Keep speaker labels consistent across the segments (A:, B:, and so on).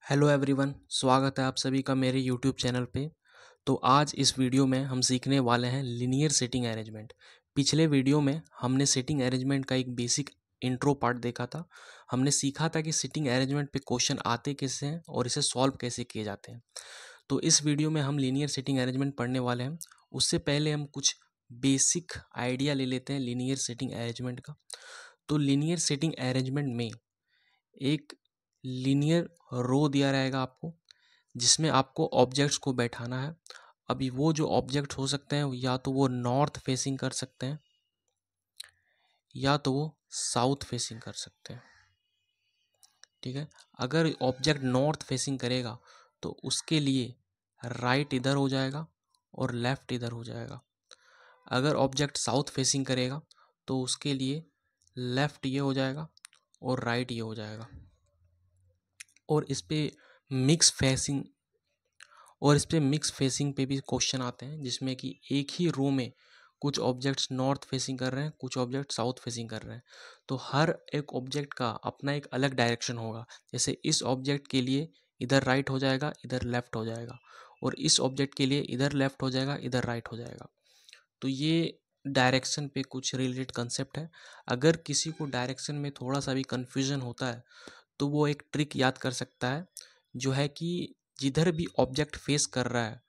A: Hello everyone, स्वागत है आप सभी का मेरे यूट्यूब चैनल पे। तो आज इस वीडियो में हम सीखने वाले हैं लीनियर सेटिंग अरेंजमेंट। पिछले वीडियो में हमने सेटिंग अरेंजमेंट का एक बेसिक इंट्रो पार्ट देखा था। हमने सीखा था कि सेटिंग अरेंजमेंट पे क्वेश्चन आते कैसे हैं और इसे सॉल्व कैसे किए जाते हैं। तो इस वीडियो में हम लीनियर सेटिंग अरेंजमेंट पढ़ने वाले हैं। उससे पहले हम कुछ बेसिक आइडिया ले लेते हैं लीनियर सेटिंग अरेंजमेंट का। तो लीनियर सेटिंग अरेंजमेंट में एक लीनियर रो दिया रहेगा आपको, जिसमें आपको ऑब्जेक्ट्स को बैठाना है। अभी वो जो ऑब्जेक्ट हो सकते हैं या तो वो नॉर्थ फेसिंग कर सकते हैं या तो वो साउथ फेसिंग कर सकते हैं। ठीक है, अगर ऑब्जेक्ट नॉर्थ फेसिंग करेगा तो उसके लिए राइट इधर हो जाएगा और लेफ्ट इधर हो जाएगा। अगर ऑब्जेक्ट साउथ फेसिंग करेगा तो उसके लिए लेफ्ट ये हो जाएगा और राइट ये हो जाएगा। और इस पे मिक्स फेसिंग मिक्स फेसिंग पे भी क्वेश्चन आते हैं, जिसमें कि एक ही रो में कुछ ऑब्जेक्ट्स नॉर्थ फेसिंग कर रहे हैं, कुछ ऑब्जेक्ट साउथ फेसिंग कर रहे हैं। तो हर एक ऑब्जेक्ट का अपना एक अलग डायरेक्शन होगा। जैसे इस ऑब्जेक्ट के लिए इधर राइट हो जाएगा, इधर लेफ्ट हो जाएगा, और इस ऑब्जेक्ट के लिए इधर लेफ्ट हो जाएगा, इधर राइट हो जाएगा। तो ये डायरेक्शन पे कुछ रिलेटेड कंसेप्ट है। अगर किसी को डायरेक्शन में थोड़ा सा भी कन्फ्यूजन होता है तो वो एक ट्रिक याद कर सकता है, जो है कि जिधर भी ऑब्जेक्ट फेस कर रहा है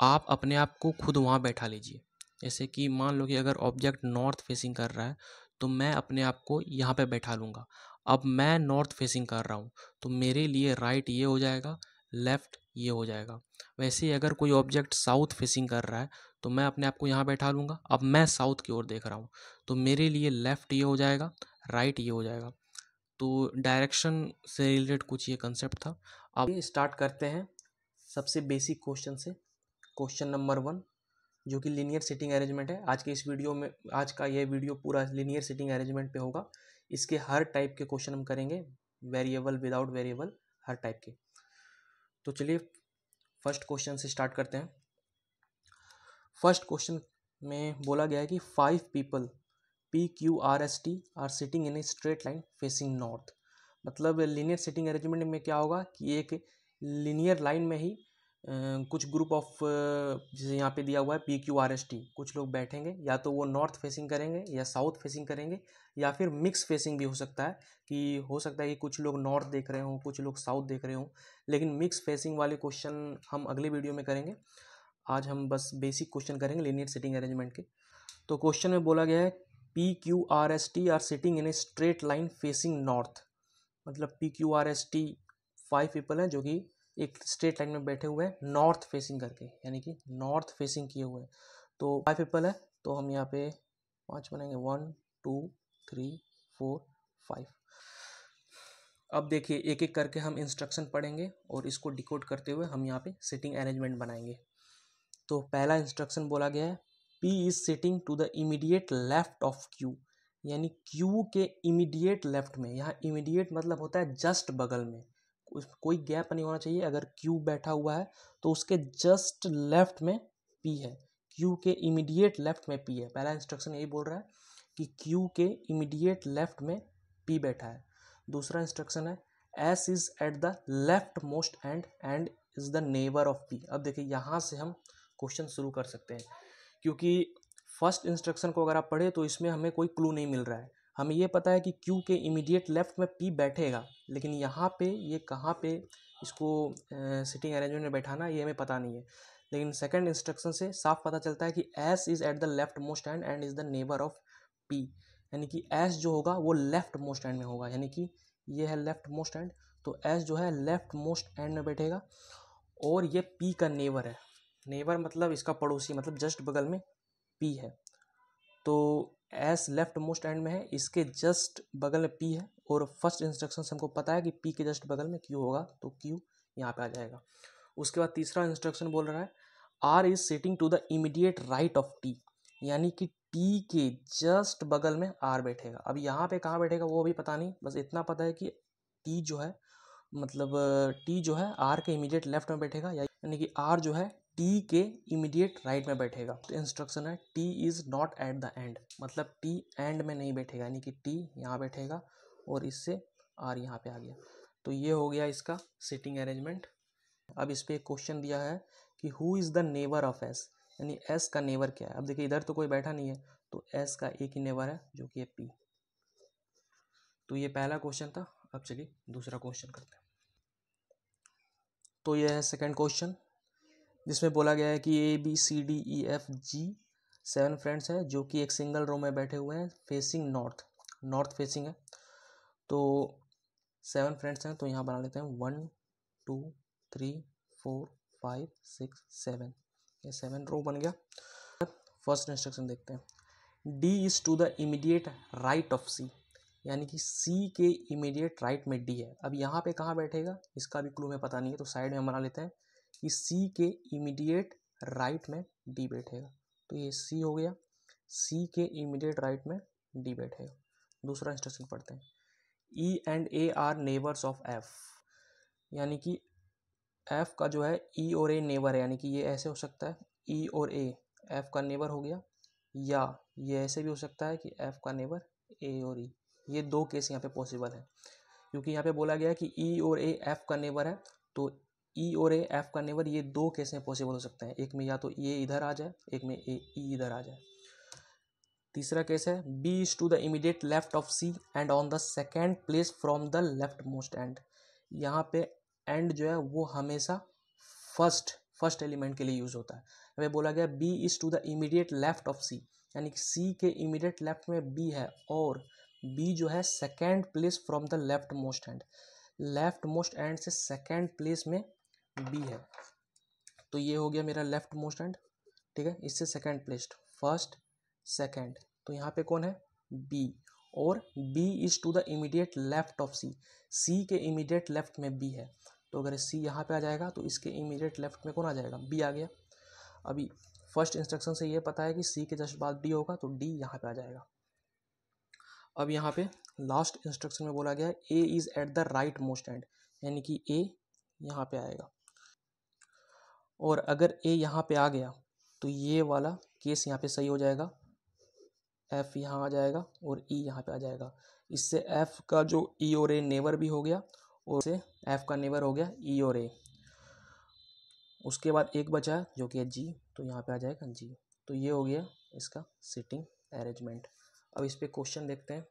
A: आप अपने आप को खुद वहाँ बैठा लीजिए। जैसे कि मान लो कि अगर ऑब्जेक्ट नॉर्थ फेसिंग कर रहा है तो मैं अपने आप को यहाँ पे बैठा लूँगा। अब मैं नॉर्थ फेसिंग कर रहा हूँ तो मेरे लिए राइट ये हो जाएगा, लेफ्ट ये हो जाएगा। वैसे ही अगर कोई ऑब्जेक्ट साउथ फेसिंग कर रहा है तो मैं अपने आप को यहाँ बैठा लूँगा। अब मैं साउथ की ओर देख रहा हूँ तो मेरे लिए लेफ्ट ये हो जाएगा, राइट ये हो जाएगा। तो डायरेक्शन से रिलेटेड कुछ ये कंसेप्ट था। अब स्टार्ट करते हैं सबसे बेसिक क्वेश्चन से। क्वेश्चन नंबर 1, जो कि लीनियर सेटिंग अरेंजमेंट है। आज का ये वीडियो पूरा लीनियर सेटिंग अरेंजमेंट पे होगा। इसके हर टाइप के क्वेश्चन हम करेंगे, वेरिएबल, विदाउट वेरिएबल, हर टाइप के। तो चलिए फर्स्ट क्वेश्चन से स्टार्ट करते हैं। फर्स्ट क्वेश्चन में बोला गया है कि 5 people PQRST are sitting in a straight line facing north. मतलब लीनियर सिटिंग अरेंजमेंट में क्या होगा कि एक लीनियर लाइन में ही कुछ ग्रुप ऑफ, जैसे यहाँ पे दिया हुआ है PQRST, कुछ लोग बैठेंगे, या तो वो नॉर्थ फेसिंग करेंगे या साउथ फेसिंग करेंगे, या फिर मिक्स फेसिंग भी हो सकता है। कि कुछ लोग नॉर्थ देख रहे हों, कुछ लोग साउथ देख रहे हों। लेकिन मिक्स फेसिंग वाले क्वेश्चन हम अगले वीडियो में करेंगे। आज हम बस बेसिक क्वेश्चन करेंगे लीनियर सिटिंग अरेंजमेंट के। तो क्वेश्चन में बोला गया है PQRST are sitting in a straight line facing north. मतलब PQRST 5 पीपल हैं जो कि एक स्ट्रेट लाइन में बैठे हुए हैं नॉर्थ फेसिंग करके, यानी कि नॉर्थ फेसिंग किए हुए हैं। तो 5 पीपल है तो हम यहाँ पे 5 बनाएंगे, 1 2 3 4 5। अब देखिए एक एक करके हम इंस्ट्रक्शन पढ़ेंगे और इसको डिकोड करते हुए हम यहाँ पे सिटिंग अरेंजमेंट बनाएंगे। तो पहला इंस्ट्रक्शन बोला गया है, P is sitting to the immediate left of Q। यानी Q के इमीडिएट लेफ्ट में। यहाँ इमीडिएट मतलब होता है जस्ट बगल में, कोई गैप नहीं होना चाहिए। अगर Q बैठा हुआ है तो उसके जस्ट लेफ्ट में P है। Q के इमीडिएट लेफ्ट में P है। पहला इंस्ट्रक्शन यही बोल रहा है कि Q के इमीडिएट लेफ्ट में P बैठा है। दूसरा इंस्ट्रक्शन है, S is at the leftmost and is the neighbour of P। अब देखिए यहाँ से हम क्वेश्चन शुरू कर सकते हैं, क्योंकि फर्स्ट इंस्ट्रक्शन को अगर आप पढ़े तो इसमें हमें कोई क्लू नहीं मिल रहा है। हमें ये पता है कि Q के इमीडिएट लेफ्ट में P बैठेगा, लेकिन यहाँ पे ये कहाँ पे इसको सिटिंग अरेंजमेंट में बैठाना ये हमें पता नहीं है। लेकिन सेकंड इंस्ट्रक्शन से साफ पता चलता है कि S is at the leftmost and is the neighbour of P। यानी कि S जो होगा वो लेफ्ट मोस्ट एंड में होगा, यानी कि ये है लेफ्ट मोस्ट एंड, तो S जो है लेफ्ट मोस्ट एंड में बैठेगा। और ये P का नेबर है। नेबर मतलब इसका पड़ोसी, मतलब जस्ट बगल में P है। तो एस लेफ्ट मोस्ट एंड में है, इसके जस्ट बगल में P है। और फर्स्ट इंस्ट्रक्शन से हमको पता है कि P के जस्ट बगल में Q होगा, तो Q यहाँ पे आ जाएगा। उसके बाद तीसरा इंस्ट्रक्शन बोल रहा है, R is sitting to the immediate right of T। यानी कि T के जस्ट बगल में R बैठेगा। अब यहाँ पे कहाँ बैठेगा वो भी पता नहीं, बस इतना पता है कि T जो है, मतलब T जो है R के इमीडिएट लेफ्ट में बैठेगा, यानी कि R जो है T के इमीडिएट राइट में बैठेगा। तो इंस्ट्रक्शन है, T is not at the end. मतलब T एंड में नहीं बैठेगा, यानी कि T यहाँ बैठेगा और इससे R यहाँ पे आ गया। तो ये हो गया इसका सिटिंग अरेंजमेंट। अब इस पे एक क्वेश्चन दिया है कि who is the neighbour of S, यानी एस का नेबर क्या है। अब देखिए इधर तो कोई बैठा नहीं है, तो एस का एक ही नेबर है जो कि है पी। तो ये पहला क्वेश्चन था। अब चलिए दूसरा क्वेश्चन करते हैं। तो ये है सेकंड क्वेश्चन, जिसमें बोला गया है कि ABCDEFG 7 फ्रेंड्स हैं जो कि एक सिंगल रो में बैठे हुए हैं, फेसिंग नॉर्थ फेसिंग है। तो 7 फ्रेंड्स हैं, तो यहाँ बना लेते हैं 1 2 3 4 5 6 7, ये 7 रो बन गया। फर्स्ट इंस्ट्रक्शन देखते हैं। D is to the immediate right of C, यानी कि C के इमीडिएट राइट में D है। अब यहाँ पे कहाँ बैठेगा इसका भी क्लू में पता नहीं है, तो साइड में हम बना लेते हैं कि C के इमीडिएट राइट में D बैठेगा। तो ये C हो गया, C के इमीडिएट राइट में D बैठेगा। दूसरा इंस्ट्रक्शन पढ़ते हैं। E and A are neighbours of F, यानी कि F का जो है E और A नेबर है, यानी कि ये ऐसे हो सकता है E और A F का नेबर हो गया, या ये ऐसे भी हो सकता है कि F का नेबर A और E। ये दो केस यहाँ पे पॉसिबल है, क्योंकि यहाँ पे बोला गया है कि E और A F का नेबर है, तो E और A F का नेबर, ये दो केस में पॉसिबल हो सकते हैं। एक में या तो ये इधर आ जाए, एक में E इधर आ जाए। तीसरा केस है B is to the immediate left of C and on the second place from the leftmost end. यहाँ पे एंड जो है वो हमेशा फर्स्ट एलिमेंट के लिए यूज होता है। हमें बोला गया B is to the immediate left of C, यानी कि C के इमीडिएट लेफ्ट में B है, और B जो है second place from the leftmost and, left most end से सेकेंड प्लेस में B है। तो ये हो गया मेरा लेफ्ट मोस्ट एंड, ठीक है। इससे सेकेंड प्लेस्ड, फर्स्ट सेकेंड, तो यहाँ पे कौन है B, और B is to the immediate left of C, C के इमीडिएट लेफ्ट में B है। तो अगर C यहाँ पे आ जाएगा तो इसके इमीडिएट लेफ्ट में कौन आ जाएगा, B आ गया। अभी फर्स्ट इंस्ट्रक्शन से ये पता है कि C के जस्ट बाद D होगा, तो D यहाँ पे आ जाएगा। अब यहाँ पे लास्ट इंस्ट्रक्शन में बोला गया है A is at the right most and, यानी कि A यहाँ पे आएगा, और अगर A यहाँ पे आ गया तो ये वाला केस यहाँ पे सही हो जाएगा, F यहाँ आ जाएगा और E यहाँ पे आ जाएगा। इससे F का जो E और A नेबर भी हो गया, और इससे F का नेबर हो गया E और A। उसके बाद एक बचा है जो कि है G, तो यहाँ पे आ जाएगा G। तो ये हो गया इसका सिटिंग अरेंजमेंट। अब इस पे क्वेश्चन देखते हैं।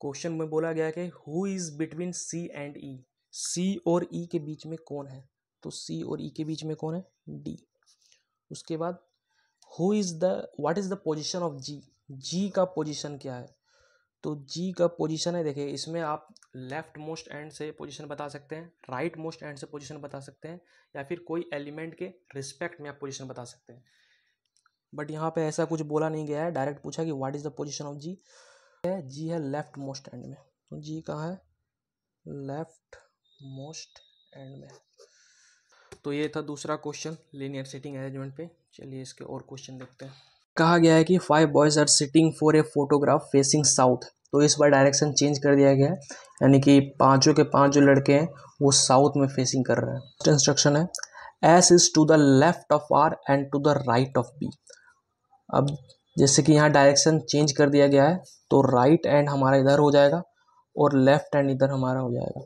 A: क्वेश्चन में बोला गया है कि who is between C and E, C और E के बीच में कौन है। तो C और E के बीच में कौन है, D। उसके बाद who is the what is the position of G, G का पोजीशन क्या है। तो G का पोजीशन है, देखिए इसमें आप लेफ्ट मोस्ट एंड से पोजीशन बता सकते हैं, राइट मोस्ट एंड से पोजीशन बता सकते हैं, या फिर कोई एलिमेंट के रिस्पेक्ट में आप पोजीशन बता सकते हैं। बट यहाँ पे ऐसा कुछ बोला नहीं गया है, डायरेक्ट पूछा कि what is the position of G है। G है लेफ्ट मोस्ट एंड में, तो G कहाँ है, लेफ्ट मोस्ट एंड में। तो ये था दूसरा क्वेश्चन लीनियर सिटिंग अरेंजमेंट पे। चलिए इसके और क्वेश्चन देखते हैं। कहा गया है कि 5 boys are sitting for a photograph facing south, तो इस बार डायरेक्शन चेंज कर दिया गया है, यानी कि पांचों के पांच जो लड़के हैं वो साउथ में फेसिंग कर रहे हैं। फर्स्ट इंस्ट्रक्शन है S is to the left of R and to the right of B. अब जैसे कि यहाँ डायरेक्शन चेंज कर दिया गया है, तो राइट एंड हमारा इधर हो जाएगा और लेफ्ट एंड इधर हमारा हो जाएगा।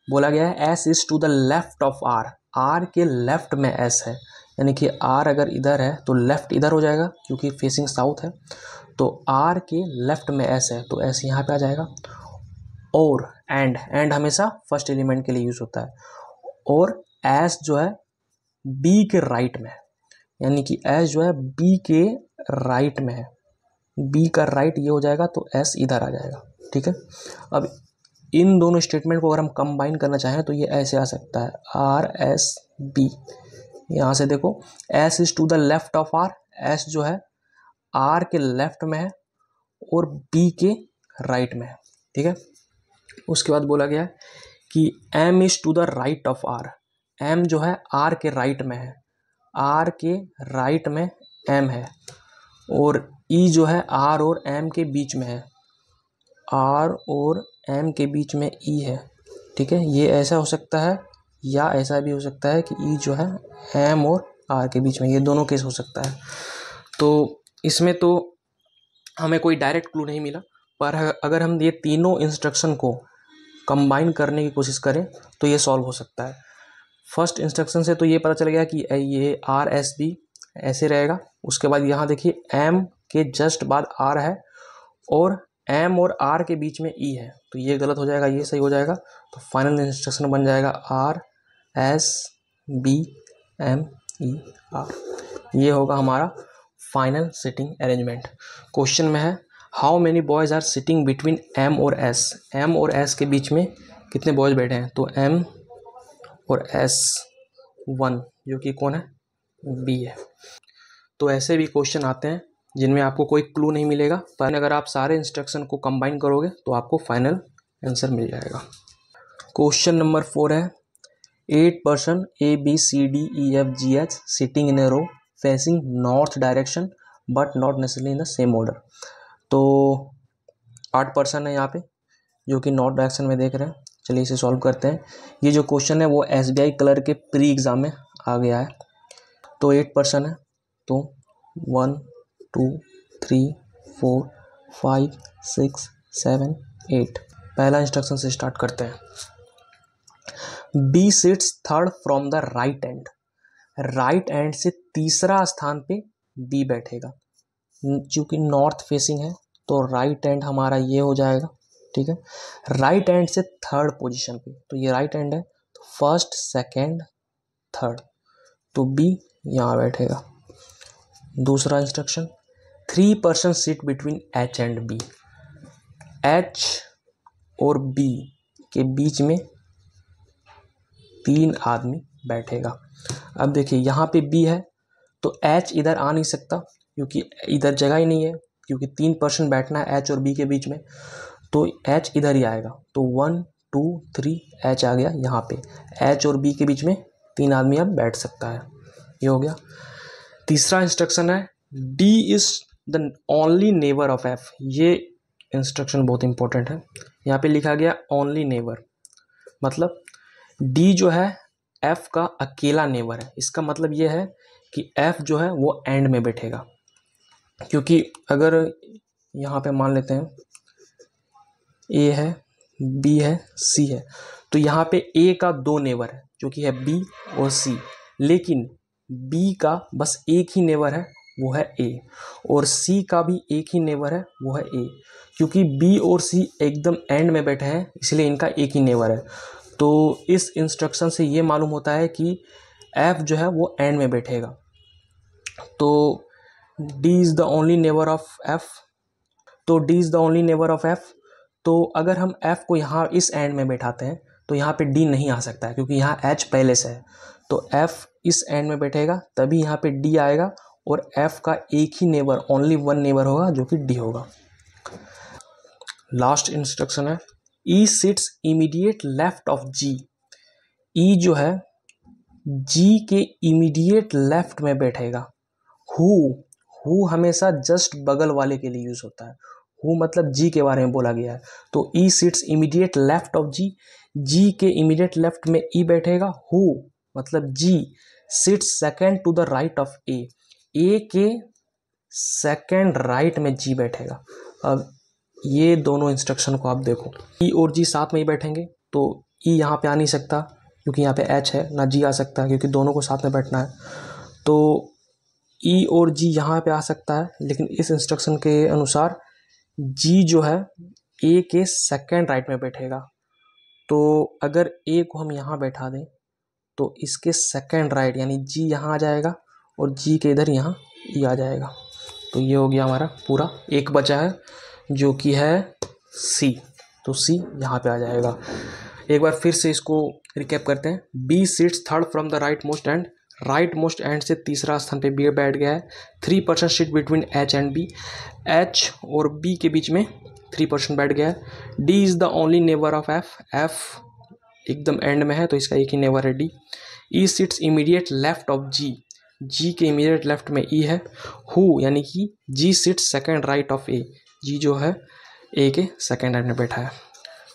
A: बोला गया है S is to the left of R, R के लेफ्ट में एस है, यानी कि आर अगर इधर है तो लेफ्ट इधर हो जाएगा क्योंकि फेसिंग साउथ है। तो आर के लेफ्ट में एस है, तो एस यहाँ पे आ जाएगा। और एंड हमेशा फर्स्ट एलिमेंट के लिए यूज होता है। और एस जो है बी के राइट में है, यानी कि एस जो है बी के राइट में है, बी का राइट ये हो जाएगा, तो एस इधर आ जाएगा, ठीक है। अब इन दोनों स्टेटमेंट को अगर हम कंबाइन करना चाहें तो ये ऐसे आ सकता है आर एस बी। यहाँ से देखो S is to the left of R, S जो है आर के लेफ्ट में है और बी के राइट में है, ठीक है। उसके बाद बोला गया है कि M is to the right of R, M जो है आर के राइट में है, आर के राइट में एम है, और ई जो है आर और एम के बीच में है, आर और एम के बीच में ई है, ठीक है। ये ऐसा हो सकता है या ऐसा भी हो सकता है कि ई जो है एम और आर के बीच में, ये दोनों केस हो सकता है। तो इसमें तो हमें कोई डायरेक्ट क्लू नहीं मिला, पर अगर हम ये तीनों इंस्ट्रक्शन को कंबाइन करने की कोशिश करें तो ये सॉल्व हो सकता है। फर्स्ट इंस्ट्रक्शन से तो ये पता चल गया कि ये आर एस बी ऐसे रहेगा। उसके बाद यहाँ देखिए एम के जस्ट बाद आर है और एम और आर के बीच में ई है, तो ये गलत हो जाएगा, ये सही हो जाएगा। तो फाइनल इंस्ट्रक्शन बन जाएगा R S B M E R, ये होगा हमारा फाइनल सिटिंग अरेंजमेंट। क्वेश्चन में है how many boys are sitting between M और एस, एम और एस के बीच में कितने बॉयज़ बैठे हैं, तो एम और एस 1 जो कि कौन है, बी है। तो ऐसे भी क्वेश्चन आते हैं जिनमें आपको कोई क्लू नहीं मिलेगा, पर अगर आप सारे इंस्ट्रक्शन को कंबाइन करोगे तो आपको फाइनल आंसर मिल जाएगा। क्वेश्चन नंबर 4 है 8 person A B C D E F G H sitting in a row facing north direction but not necessarily in the same order. तो 8 पर्सन है यहाँ पे जो कि नॉर्थ डायरेक्शन में देख रहे हैं। चलिए इसे सॉल्व करते हैं। ये जो क्वेश्चन है वो SBI कलर के प्री एग्ज़ाम में आ गया है। तो 8 पर्सन है, तो 1 2 3 4 5 6 7 8। पहला इंस्ट्रक्शन से स्टार्ट करते हैं। B sits third from the right end, right end से तीसरा स्थान पे बी बैठेगा। चूँकि नॉर्थ फेसिंग है तो राइट एंड हमारा ये हो जाएगा, ठीक है। राइट एंड से थर्ड पोजीशन पे, तो ये राइट एंड है, तो फर्स्ट सेकंड थर्ड, तो बी यहाँ बैठेगा। दूसरा instruction 3 person sit between H and B, H और बी के बीच में 3 आदमी बैठेगा। अब देखिए यहाँ पे बी है तो एच इधर आ नहीं सकता क्योंकि इधर जगह ही नहीं है, क्योंकि 3 पर्सन बैठना है एच और बी के बीच में, तो एच इधर ही आएगा। तो 1 2 3 एच आ गया यहाँ पे, एच और बी के बीच में 3 आदमी अब बैठ सकता है, ये हो गया। तीसरा इंस्ट्रक्शन है D is the only neighbour of F, ये इंस्ट्रक्शन बहुत इंपॉर्टेंट है। यहाँ पे लिखा गया ओनली नेबर, मतलब डी जो है एफ का अकेला नेबर है। इसका मतलब ये है कि एफ जो है वो एंड में बैठेगा, क्योंकि अगर यहाँ पे मान लेते हैं ए है, बी है, सी है, तो यहाँ पे ए का 2 नेबर है जो कि है बी और सी, लेकिन बी का बस एक ही नेबर है वो है ए, और सी का भी एक ही नेबर है वो है ए। क्योंकि बी और सी एकदम एंड में बैठे हैं इसलिए इनका एक ही नेबर है। तो इस इंस्ट्रक्शन से ये मालूम होता है कि एफ जो है वो एंड में बैठेगा। तो D is the only neighbour of F, तो D is the only neighbour of F. तो अगर हम f को यहाँ इस एंड में बैठाते हैं तो यहाँ पे d नहीं आ सकता है, क्योंकि यहाँ h पहले से है, तो f इस एंड में बैठेगा तभी यहाँ पे d आएगा, और f का एक ही नेबर, ओनली 1 नेबर होगा जो कि d होगा। लास्ट इंस्ट्रक्शन है e seats immediate left of g, e जो है g के इमीडिएट लेफ्ट में बैठेगा। हु हमेशा जस्ट बगल वाले के लिए यूज होता है, हु मतलब जी के बारे में बोला गया है। तो E sits immediate left of G, G के इमीडिएट लेफ्ट में ई बैठेगा। हु मतलब G sits second to the right of A, A के सेकंड राइट में जी बैठेगा। अब ये दोनों इंस्ट्रक्शन को आप देखो, ई और जी साथ में ही बैठेंगे, तो ई यहाँ पे आ नहीं सकता क्योंकि यहाँ पे एच है, ना जी आ सकता है क्योंकि दोनों को साथ में बैठना है। तो ई और जी यहाँ पे आ सकता है, लेकिन इस इंस्ट्रक्शन के अनुसार जी जो है ए के सेकंड राइट में बैठेगा। तो अगर ए को हम यहाँ बैठा दें तो इसके सेकंड राइट यानी जी यहाँ आ जाएगा और जी के इधर यहाँ ई आ जाएगा। तो ये हो गया हमारा पूरा, एक बचा है जो कि है सी, तो सी यहाँ पे आ जाएगा। एक बार फिर से इसको रिकैप करते हैं। B sits third from the right most end, right most end से तीसरा स्थान पे बी बैठ गया है। 3 person sit between H and B, H और बी के बीच में 3 पर्सन बैठ गया है। D is the only neighbour of F, F एकदम एंड में है तो इसका एक ही नेबर है D. E sits immediate left of G, G के इमीडिएट लेफ्ट में ई है। हु यानी कि जी सिट्स सेकेंड राइट ऑफ ए, जी जो है ए के सेकेंड राइट में बैठा है।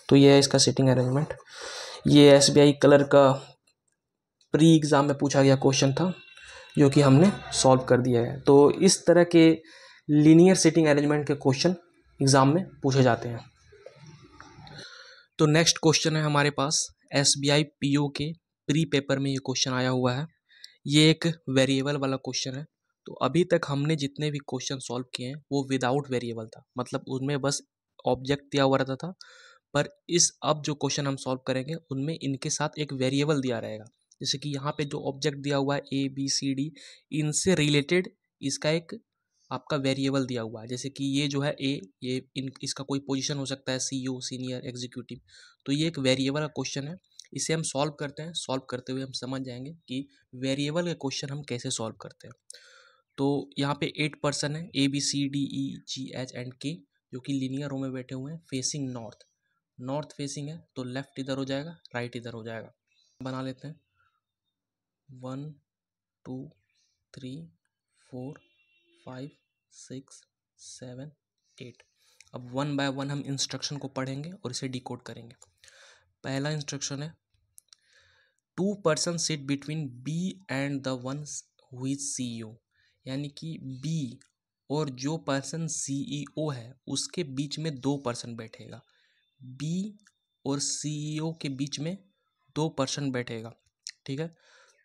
A: तो ये है इसका सिटिंग अरेंजमेंट। ये SBI कलर का प्री एग्ज़ाम में पूछा गया क्वेश्चन था जो कि हमने सॉल्व कर दिया है। तो इस तरह के लीनियर सिटिंग अरेंजमेंट के क्वेश्चन एग्ज़ाम में पूछे जाते हैं। तो नेक्स्ट क्वेश्चन है हमारे पास SBI PO के प्री पेपर में ये क्वेश्चन आया हुआ है। ये एक वेरिएबल वाला क्वेश्चन है। तो अभी तक हमने जितने भी क्वेश्चन सॉल्व किए हैं वो विदाउट वेरिएबल था, मतलब उनमें बस ऑब्जेक्ट दिया हुआ रहता था। पर इस अब जो क्वेश्चन हम सॉल्व करेंगे उनमें इनके साथ एक वेरिएबल दिया रहेगा। जैसे कि यहाँ पे जो ऑब्जेक्ट दिया हुआ है ABCD, इनसे रिलेटेड इसका एक आपका वेरिएबल दिया हुआ है। जैसे कि ये जो है ये इसका कोई पोजीशन हो सकता है, CEO, सीनियर एग्जीक्यूटिव। तो ये एक वेरिएबल का क्वेश्चन है। इसे हम सॉल्व करते हैं। सॉल्व करते हुए हम समझ जाएंगे कि वेरिएबल के क्वेश्चन हम कैसे सॉल्व करते हैं। तो यहाँ पे 8 पर्सन है, ABCDEGH एंड K, जो कि लीनियर रो में बैठे हुए हैं, फेसिंग नॉर्थ। नॉर्थ फेसिंग है तो लेफ्ट इधर हो जाएगा, राइट इधर हो जाएगा। बना लेते हैं 1 2 3 4 5 6 7 8। अब वन बाय वन हम इंस्ट्रक्शन को पढ़ेंगे और इसे डिकोड करेंगे। पहला इंस्ट्रक्शन है 2 person sit between B and the one who is CEO, यानी कि B और जो पर्सन CEO है उसके बीच में 2 पर्सन बैठेगा। B और CEO के बीच में 2 पर्सन बैठेगा। ठीक है,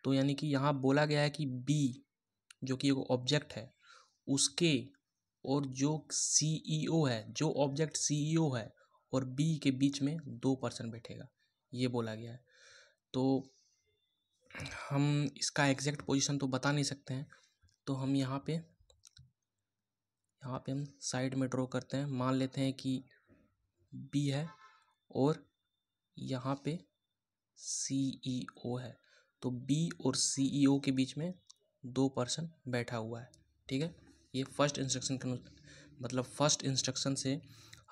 A: तो यानी कि यहाँ बोला गया है कि B जो कि एक ऑब्जेक्ट है उसके और जो CEO है, जो ऑब्जेक्ट CEO है और B के बीच में 2 पर्सन बैठेगा, ये बोला गया है। तो हम इसका एग्जैक्ट पोजीशन तो बता नहीं सकते हैं, तो हम यहाँ पे हम साइड में ड्रॉ करते हैं। मान लेते हैं कि B है और यहाँ पे CEO है। तो B और CEO के बीच में 2 पर्सन बैठा हुआ है। ठीक है, ये फर्स्ट इंस्ट्रक्शन का मतलब फर्स्ट इंस्ट्रक्शन से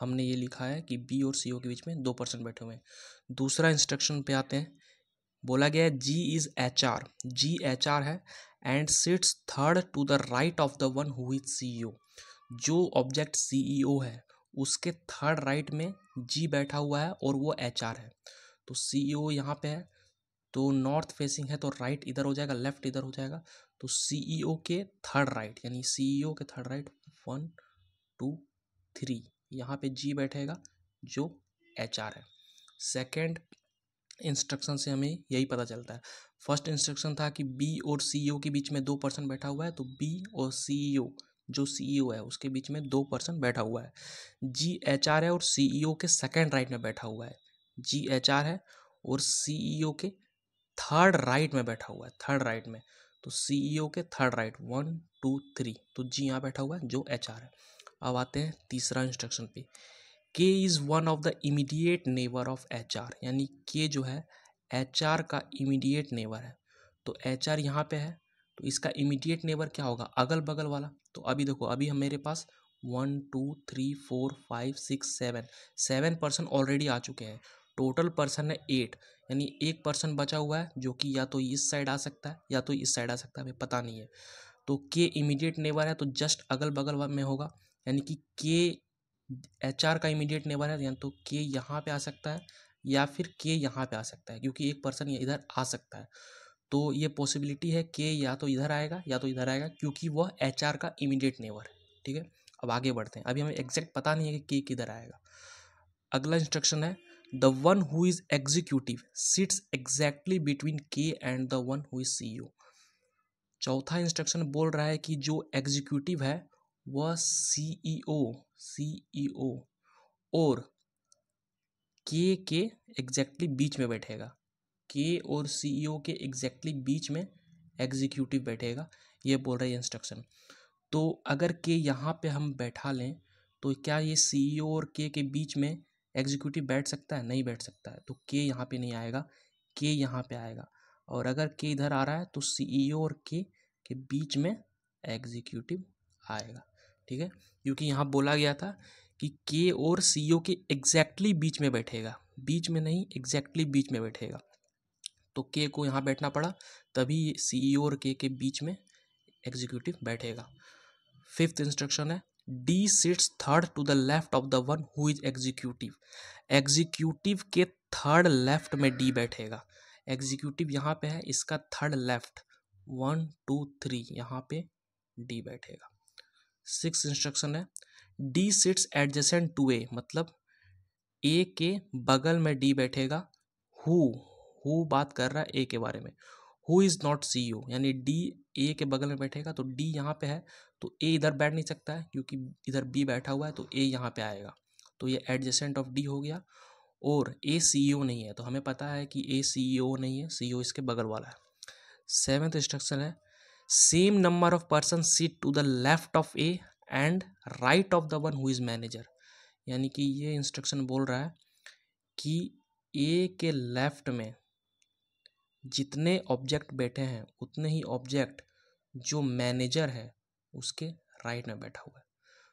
A: हमने ये लिखा है कि B और CEO के बीच में 2 पर्सन बैठे हुए हैं। दूसरा इंस्ट्रक्शन पे आते हैं। बोला गया है G इज HR, G HR है and sits third to the right of the one who is CEO। जो ऑब्जेक्ट CEO है उसके थर्ड राइट में G बैठा हुआ है और वो HR है। तो CEO यहाँ पे है तो नॉर्थ फेसिंग है तो राइट इधर हो जाएगा, लेफ्ट इधर हो जाएगा। तो CEO के थर्ड राइट, यानी CEO के थर्ड राइट 1 2 3, यहाँ पे G बैठेगा जो HR है। सेकेंड इंस्ट्रक्शन से हमें यही पता चलता है। फर्स्ट इंस्ट्रक्शन था कि B और CEO के बीच में 2 पर्सन बैठा हुआ है, तो B और CEO जो CEO है उसके बीच में 2 पर्सन बैठा हुआ है। GHR है और CEO के सेकेंड राइट में बैठा हुआ है। GHR है और CEO के थर्ड राइट में बैठा हुआ है, थर्ड राइट में। तो CEO के थर्ड राइट 1 2 3, तो G यहाँ बैठा हुआ है जो HR है। अब आते हैं तीसरा इंस्ट्रक्शन पे। K is one of the immediate neighbour of HR, यानी K जो है HR का इमीडिएट नेबर है। तो HR यहाँ पे है तो इसका इमीडिएट नेबर क्या होगा, अगल बगल वाला। तो अभी देखो, अभी हम मेरे पास 1 2 3 4 5 6 7 पर्सन ऑलरेडी आ चुके हैं। टोटल पर्सन है 8, यानी एक पर्सन बचा हुआ है जो कि या तो इस साइड आ सकता है या तो इस साइड आ सकता है, हमें पता नहीं है। तो के इमीडिएट नेबर है तो जस्ट अगल बगल में होगा, यानी कि के HR का इमीडिएट नेबर है, यानी तो के यहाँ पे आ सकता है या फिर के यहाँ पे आ सकता है, क्योंकि एक पर्सन इधर आ सकता है। तो ये पॉसिबिलिटी है के या तो इधर आएगा या तो इधर आएगा, क्योंकि वह HR का इमीडिएट नेबर है। ठीक है, अब आगे बढ़ते हैं। अभी हमें एग्जैक्ट पता नहीं है कि के किधर आएगा। अगला इंस्ट्रक्शन है the one who is executive sits exactly between K and the one who is CEO। चौथा इंस्ट्रक्शन बोल रहा है कि जो एग्जीक्यूटिव है वह CEO और के एग्जैक्टली बीच में बैठेगा। के और CEO के एग्जैक्टली बीच में एग्जीक्यूटिव बैठेगा, ये बोल रहा है इंस्ट्रक्शन। तो अगर के यहाँ पे हम बैठा लें तो क्या ये CEO और के बीच में एग्जीक्यूटिव बैठ सकता है? नहीं बैठ सकता है। तो के यहाँ पे नहीं आएगा, के यहाँ पे आएगा। और अगर के इधर आ रहा है तो CEO और के बीच में एग्जीक्यूटिव आएगा। ठीक है, क्योंकि यहाँ बोला गया था कि के और CEO के एग्जैक्टली बीच में बैठेगा, बीच में नहीं, एग्जैक्टली बीच में बैठेगा। तो के को यहाँ बैठना पड़ा, तभी CEO और के बीच में एग्जीक्यूटिव बैठेगा। फिफ्थ इंस्ट्रक्शन है D sits third to the left of the one who is executive. Executive के थर्ड लेफ्ट में डी बैठेगा। एग्जीक्यूटिव यहाँ पे है, इसका थर्ड लेफ्ट 1 2 3, यहाँ पे डी बैठेगा। सिक्स इंस्ट्रक्शन है डी सिट्स एडजेसेंट टू ए, मतलब ए के बगल में डी बैठेगा। हु बात कर रहा है ए के बारे में। हु इज़ नॉट CEO, यानी डी ए के बगल में बैठेगा तो डी यहाँ पे है तो ए इधर बैठ नहीं सकता है क्योंकि इधर बी बैठा हुआ है तो ए यहाँ पे आएगा। तो ये एडजेसेंट ऑफ डी हो गया। और ए CEO नहीं है तो हमें पता है कि ए CEO नहीं है, CEO इसके बगल वाला है। 7th इंस्ट्रक्शन है same number of person sit to the left of A and right of the one who is manager. यानी कि ये इंस्ट्रक्शन बोल रहा है कि ए के लेफ्ट में जितने ऑब्जेक्ट बैठे हैं उतने ही ऑब्जेक्ट जो मैनेजर है उसके राइट में बैठा हुआ है।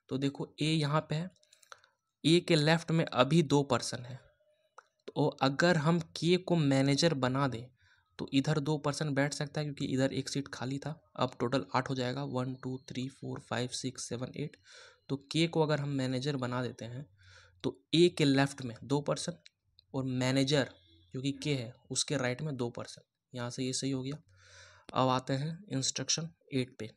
A: तो देखो ए यहाँ पे है, ए के लेफ्ट में अभी 2 पर्सन है तो अगर हम के को मैनेजर बना दें तो इधर 2 पर्सन बैठ सकता है क्योंकि इधर एक सीट खाली था। अब टोटल 8 हो जाएगा, 1 2 3 4 5 6 7 8। तो के को अगर हम मैनेजर बना देते हैं तो ए के लेफ्ट में 2 पर्सन और मैनेजर जो कि के है उसके राइट में 2 पर्सन। यहाँ से ये सही हो गया। अब आते हैं इंस्ट्रक्शन 8 पे।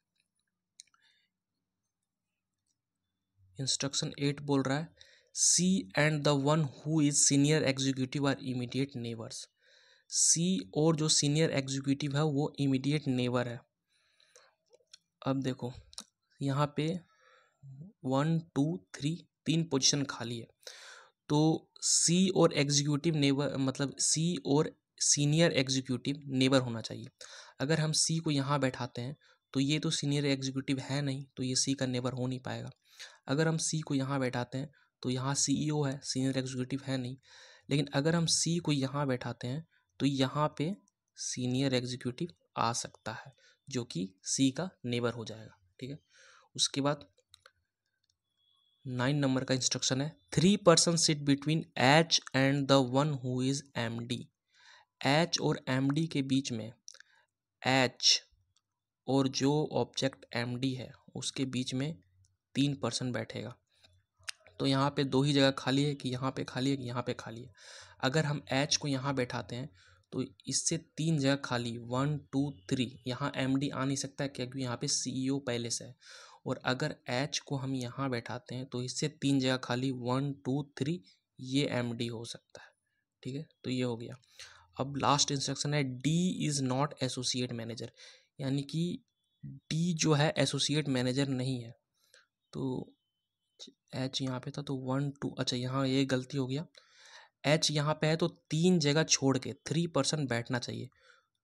A: इंस्ट्रक्शन 8 बोल रहा है C and the one who is senior executive are immediate neighbours. C और जो सीनियर एग्जीक्यूटिव है वो इमीडिएट नेबर है। अब देखो यहाँ पे 1 2 3 3 पोजीशन खाली है तो सी और एग्जीक्यूटिव नेबर मतलब सी और सीनियर एग्जीक्यूटिव नेबर होना चाहिए। अगर हम सी को यहाँ बैठाते हैं तो ये तो सीनियर एग्जीक्यूटिव है नहीं तो ये सी का नेबर हो नहीं पाएगा। अगर हम सी को यहाँ बैठाते हैं तो यहाँ CEO है, सीनियर एग्जीक्यूटिव है नहीं। लेकिन अगर हम सी को यहाँ बैठाते हैं तो यहाँ पे सीनियर एग्जीक्यूटिव आ सकता है जो कि सी का नेबर हो जाएगा। ठीक है, उसके बाद 9 नंबर का इंस्ट्रक्शन है 3 person sit between H and the one who is MD। H और MD के बीच में एच और जो ऑब्जेक्ट MD है उसके बीच में 3 पर्सन बैठेगा। तो यहाँ पे 2 ही जगह खाली है कि यहाँ पे खाली है कि यहाँ पे खाली है। अगर हम एच को यहाँ बैठाते हैं तो इससे 3 जगह खाली 1 2 3। यहाँ MD आ नहीं सकता है क्योंकि यहाँ पे CEO पहले से है। और अगर एच को हम यहाँ बैठाते हैं तो इससे 3 जगह खाली 1 2 3, ये MD हो सकता है। ठीक है, तो ये हो गया। अब लास्ट इंस्ट्रक्शन है D is not associate manager, यानी कि डी जो है एसोसिएट मैनेजर नहीं है। तो एच यहाँ पे था तो 1 2, अच्छा यहाँ ये गलती हो गया। एच यहाँ पे है तो 3 जगह छोड़ के 3 पर्सन बैठना चाहिए।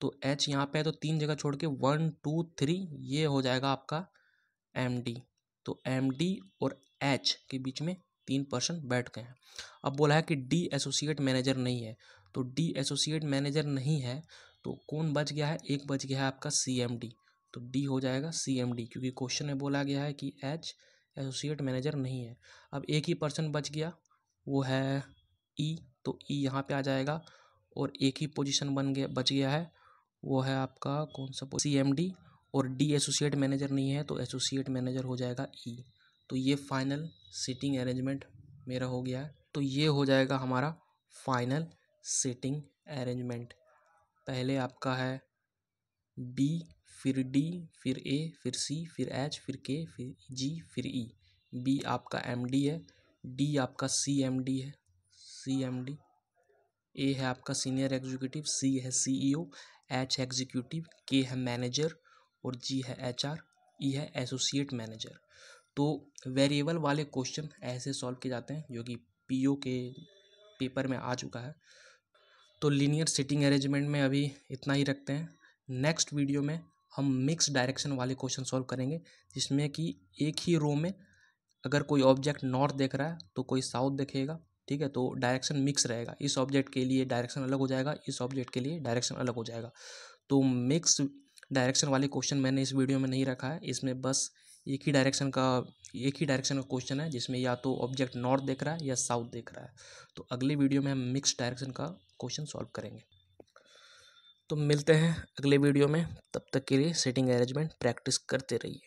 A: तो एच यहाँ पे है तो 3 जगह छोड़ के 1 2 3, ये हो जाएगा आपका MD। तो MD और एच के बीच में 3 पर्सन बैठ गए हैं। अब बोला है कि डी एसोसिएट मैनेजर नहीं है तो डी एसोसिएट मैनेजर नहीं है तो कौन बच गया है, एक बच गया है आपका CMD। तो डी हो जाएगा CMD क्योंकि क्वेश्चन में बोला गया है कि एच एसोसिएट मैनेजर नहीं है। अब एक ही पर्सन बच गया वो है ई, तो ई यहाँ पे आ जाएगा और एक ही पोजीशन बच गया है वो है आपका कौन सा CMD। और डी एसोसिएट मैनेजर नहीं है तो एसोसिएट मैनेजर हो जाएगा ई। तो ये फाइनल सीटिंग अरेंजमेंट मेरा हो गया है। तो ये हो जाएगा हमारा फाइनल सीटिंग अरेंजमेंट। पहले आपका है बी, फिर डी, फिर ए, फिर सी, फिर एच, फिर के, फिर जी, फिर ई। बी आपका MD है, डी आपका CMD है, CMD। ए है आपका सीनियर एग्जीक्यूटिव, सी है CEO, एच एग्जीक्यूटिव, के है मैनेजर और जी है HR, ई है एसोसिएट मैनेजर। तो वेरिएबल वाले क्वेश्चन ऐसे सॉल्व किए जाते हैं जो कि PO के पेपर में आ चुका है। तो लीनियर सीटिंग अरेंजमेंट में अभी इतना ही रखते हैं। नेक्स्ट वीडियो में हम मिक्स डायरेक्शन वाले क्वेश्चन सॉल्व करेंगे जिसमें कि एक ही रो में अगर कोई ऑब्जेक्ट नॉर्थ देख रहा है तो कोई साउथ देखेगा। ठीक है, तो डायरेक्शन मिक्स रहेगा, इस ऑब्जेक्ट के लिए डायरेक्शन अलग हो जाएगा, इस ऑब्जेक्ट के लिए डायरेक्शन अलग हो जाएगा। तो मिक्स डायरेक्शन वाले क्वेश्चन मैंने इस वीडियो में नहीं रखा है, इसमें बस एक ही डायरेक्शन का क्वेश्चन है जिसमें या तो ऑब्जेक्ट नॉर्थ देख रहा है या साउथ देख रहा है। तो अगले वीडियो में हम मिक्स डायरेक्शन का क्वेश्चन सॉल्व करेंगे। तो मिलते हैं अगले वीडियो में, तब तक के लिए सेटिंग अरेंजमेंट प्रैक्टिस करते रहिए।